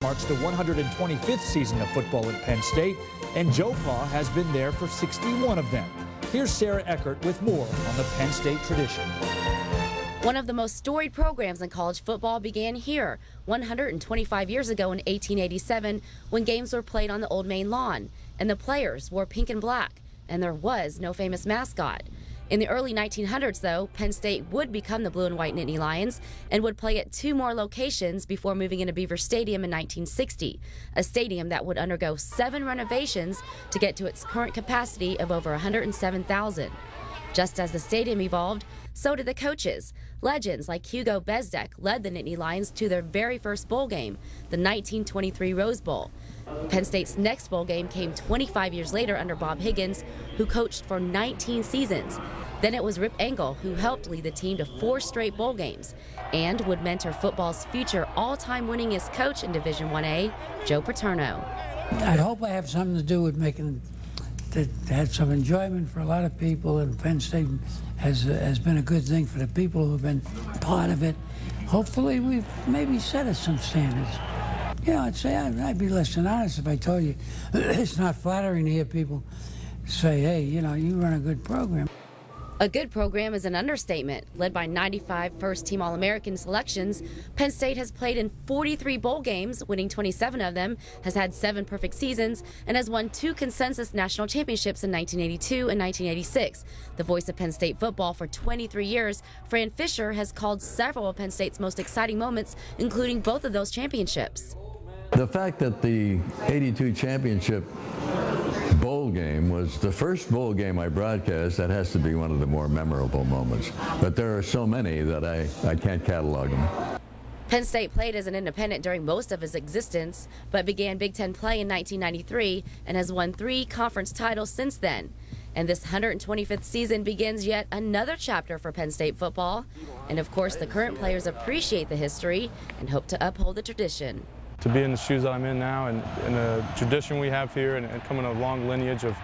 marks the 125th season of football at Penn State, and Joe Pa has been there for 61 of them. Here's Sarah Eckert with more on the Penn State tradition. One of the most storied programs in college football began here 125 years ago in 1887 when games were played on the Old Main Lawn, and the players wore pink and black, and there was no famous mascot. In the early 1900s, though, Penn State would become the blue and white Nittany Lions and would play at 2 more locations before moving into Beaver Stadium in 1960, a stadium that would undergo 7 renovations to get to its current capacity of over 107,000. Just as the stadium evolved, so did the coaches. Legends like Hugo Bezdek led the Nittany Lions to their very first bowl game, the 1923 Rose Bowl. Penn State's next bowl game came 25 years later under Bob Higgins, who coached for 19 seasons. Then it was Rip Engel who helped lead the team to 4 straight bowl games and would mentor football's future all-time winningest coach in Division I-A, Joe Paterno. I hope I have something to do with making that had some enjoyment for a lot of people, and Penn State has been a good thing for the people who have been part of it. Hopefully we've maybe set us some standards. You know, I'd be less than honest if I told you it's not flattering to hear people say, hey, you know, you run a good program. A good program is an understatement. Led by 95 first-team All-American selections, Penn State has played in 43 bowl games, winning 27 of them, has had 7 perfect seasons, and has won 2 consensus national championships in 1982 and 1986. The voice of Penn State football for 23 years, Fran Fisher has called several of Penn State's most exciting moments, including both of those championships. The fact that the '82 championship bowl game was the first bowl game I broadcast, that has to be one of the more memorable moments. But there are so many that I can't catalog them. Penn State played as an independent during most of its existence, but began Big Ten play in 1993 and has won 3 conference titles since then. And this 125th season begins yet another chapter for Penn State football. And of course, the current players appreciate the history and hope to uphold the tradition. To be in the shoes that I'm in now and the tradition we have here and coming a long lineage of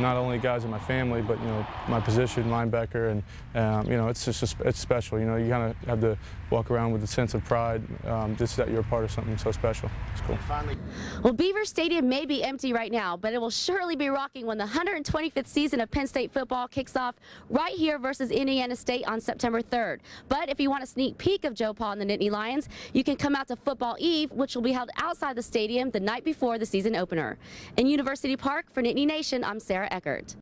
not only guys in my family, but, you know, my position, linebacker, and, you know, it's just it's special. You know, you kind of have to walk around with a sense of pride just that you're a part of something so special. It's cool. Well, Beaver Stadium may be empty right now, but it will surely be rocking when the 125th season of Penn State football kicks off right here versus Indiana State on September 3rd. But if you want a sneak peek of Joe Pa and the Nittany Lions, you can come out to Football Eve, which will be held outside the stadium the night before the season opener. In University Park, for Nittany Nation, I'm Sarah Eckert.